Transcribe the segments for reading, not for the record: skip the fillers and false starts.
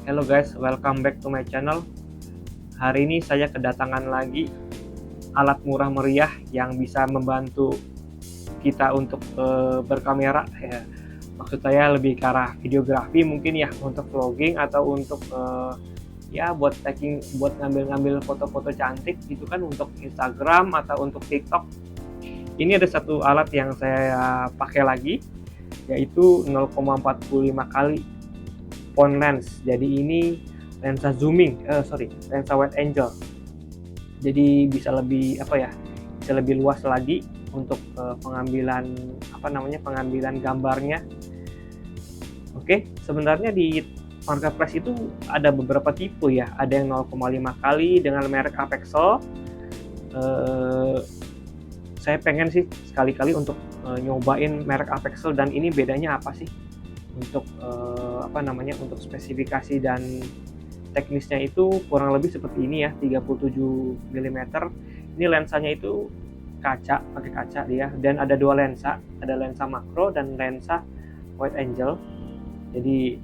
Hello guys, welcome back to my channel. Hari ini saya kedatangan lagi alat murah meriah yang bisa membantu kita untuk berkamera ya. Maksud saya lebih ke arah videografi mungkin ya, untuk vlogging atau untuk ya buat tagging, buat ngambil-ngambil foto-foto cantik gitu kan, untuk Instagram atau untuk TikTok. Ini ada satu alat yang saya pakai lagi, yaitu 0,45 kali point lens. Jadi ini lensa zooming, lensa wide angle. Jadi bisa lebih bisa lebih luas lagi untuk pengambilan pengambilan gambarnya. Oke, sebenarnya di marketplace itu ada beberapa tipe ya. Ada yang 0,5 kali dengan merek Apexel. Saya pengen sih sekali-kali untuk nyobain merek Apexel, dan ini bedanya apa sih untuk untuk spesifikasi dan teknisnya itu kurang lebih seperti ini ya, 37 mm. Ini lensanya itu pakai kaca dia, dan ada dua lensa, ada lensa makro dan lensa wide angle. Jadi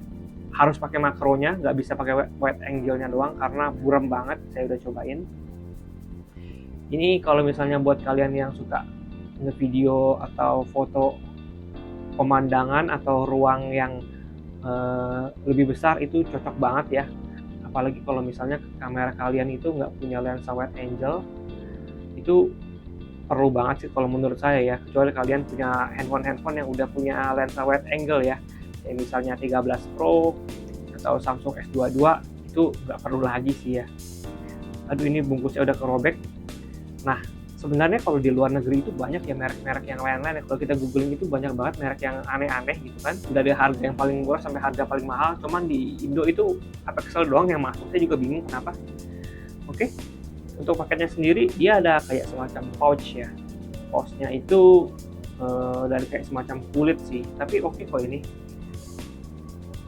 harus pakai makronya, nggak bisa pakai wide angle-nya doang karena buram banget. Saya udah cobain. Ini kalau misalnya buat kalian yang suka ngevideo atau foto pemandangan atau ruang yang lebih besar, itu cocok banget ya. Apalagi kalau misalnya kamera kalian itu nggak punya lensa wide angle, itu perlu banget sih kalau menurut saya ya. Kecuali kalian punya handphone yang udah punya lensa wide angle ya, kayak misalnya 13 Pro atau Samsung S22, itu nggak perlu lagi sih ya. Aduh, ini bungkusnya udah kerobek. Nah, sebenarnya kalau di luar negeri itu banyak ya merek-merek yang lain-lain ya. Kalau kita googling itu banyak banget merek yang aneh-aneh gitu kan. Udah ada harga yang paling murah sampai harga paling mahal. Cuman di Indo itu Apexel doang yang masuk. Saya juga bingung kenapa. Oke, untuk paketnya sendiri dia ada kayak semacam pouch ya. Pouchnya itu dari kayak semacam kulit sih. Tapi oke kok ini.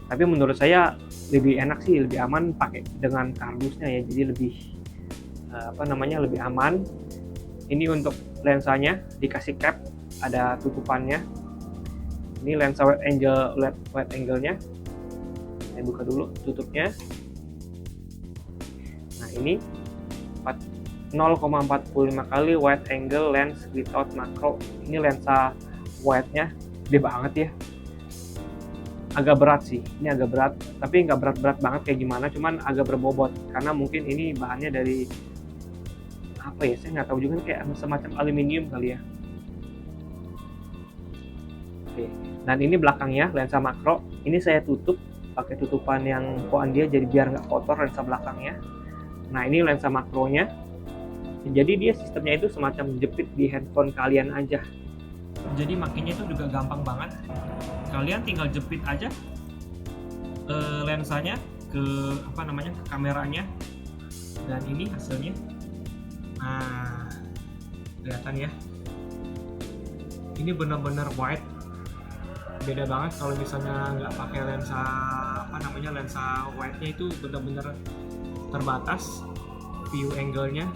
Tapi menurut saya lebih enak sih, lebih aman pakai dengan kardusnya ya. Jadi lebih lebih aman. Ini untuk lensanya dikasih cap, ada tutupannya. Ini lensa wide angle-nya. Saya buka dulu tutupnya. Nah, ini 0,45 kali wide angle lens without macro. Ini lensa wide-nya gede banget ya. Agak berat sih, ini agak berat, tapi nggak berat-berat banget kayak gimana, cuman agak berbobot karena mungkin ini bahannya dari saya nggak tahu juga, kayak semacam aluminium kali ya. Oke, dan ini belakangnya lensa makro. Ini saya tutup pakai tutupan yang koan dia, jadi biar nggak kotor lensa belakangnya. Nah, ini lensa makronya. Jadi dia sistemnya itu semacam jepit di handphone kalian aja. Jadi makainya itu juga gampang banget. Kalian tinggal jepit aja lensanya ke ke kameranya, dan ini hasilnya. Nah, kelihatan ya. Ini benar-benar wide. Beda banget kalau misalnya nggak pakai lensa lensa wide-nya itu benar-benar terbatas view angle-nya.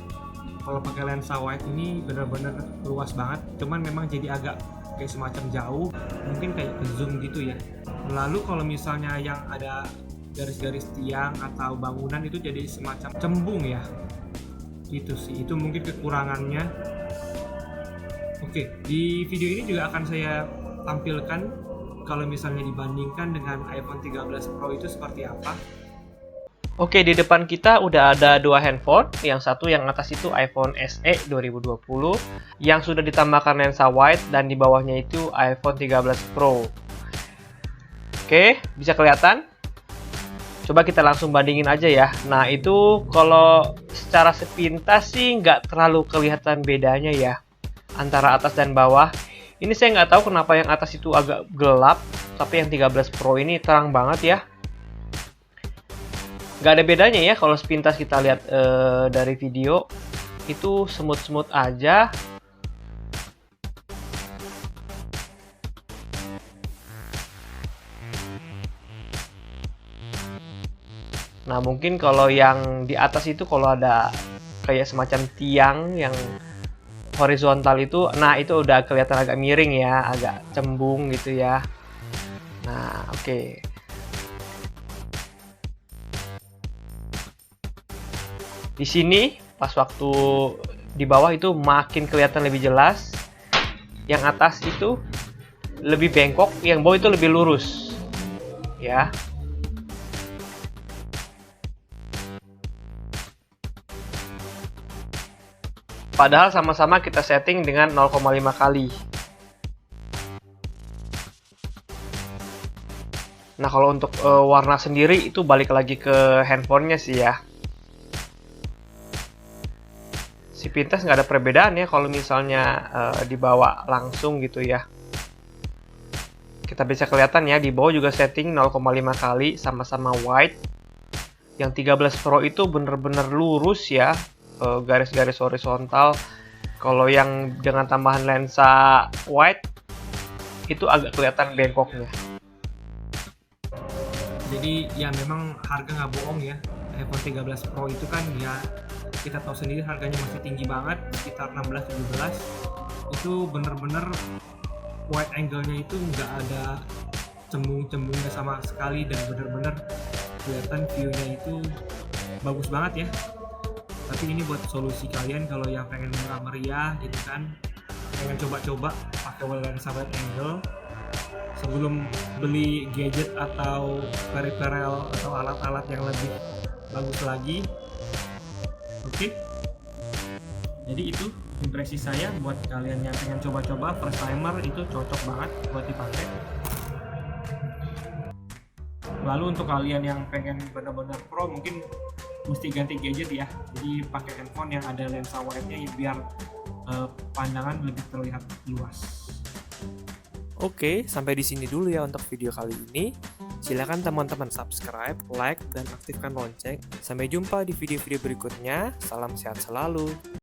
Kalau pakai lensa wide ini benar-benar luas banget. Cuman memang jadi agak kayak semacam jauh, mungkin kayak zoom gitu ya. Lalu kalau misalnya yang ada garis-garis tiang atau bangunan itu jadi semacam cembung ya. Itu sih, itu mungkin kekurangannya. Oke, di video ini juga akan saya tampilkan kalau misalnya dibandingkan dengan iPhone 13 Pro itu seperti apa. Oke, di depan kita udah ada dua handphone. Yang satu yang atas itu iPhone SE 2020 yang sudah ditambahkan lensa wide, dan di bawahnya itu iPhone 13 Pro. Oke, bisa kelihatan? Coba kita langsung bandingin aja ya. Nah, itu kalau secara sepintas sih nggak terlalu kelihatan bedanya ya antara atas dan bawah. Ini saya nggak tahu kenapa yang atas itu agak gelap, tapi yang 13 Pro ini terang banget ya. Nggak ada bedanya ya kalau sepintas kita lihat dari video. Itu smooth-smooth aja. Nah, mungkin kalau yang di atas itu kalau ada kayak semacam tiang yang horizontal itu, nah itu udah kelihatan agak miring ya, agak cembung gitu ya. Nah, oke. Di sini pas waktu di bawah itu makin kelihatan lebih jelas. Yang atas itu lebih bengkok, yang bawah itu lebih lurus. Ya. Padahal sama-sama kita setting dengan 0,5 kali. Nah, kalau untuk warna sendiri itu balik lagi ke handphonenya sih ya. Si Pinterest nggak ada perbedaan ya kalau misalnya dibawa langsung gitu ya. Kita bisa kelihatan ya, di bawah juga setting 0,5 kali, sama-sama white. Yang 13 Pro itu bener-bener lurus ya, garis-garis horizontal. Kalau yang dengan tambahan lensa wide itu agak kelihatan bengkoknya. Jadi ya memang harga nggak bohong ya, iPhone 13 Pro itu kan ya kita tahu sendiri harganya masih tinggi banget, sekitar 16-17. Itu bener-bener wide angle-nya itu nggak ada cembung-cembungnya sama sekali, dan bener-bener kelihatan view-nya itu bagus banget ya. Tapi ini buat solusi kalian kalau yang pengen murah meriah gitu kan, pengen coba-coba pakai lensa wide angle sebelum beli gadget atau peripheral atau alat-alat yang lebih bagus lagi. Oke, jadi itu impresi saya buat kalian yang pengen coba-coba first timer, itu cocok banget buat dipakai. Lalu untuk kalian yang pengen benar-benar pro, mungkin mesti ganti gadget ya, jadi pakai handphone yang ada lensa wide-nya biar pandangan lebih terlihat luas. Oke, sampai di sini dulu ya untuk video kali ini. Silakan teman-teman subscribe, like, dan aktifkan lonceng. Sampai jumpa di video-video berikutnya. Salam sehat selalu.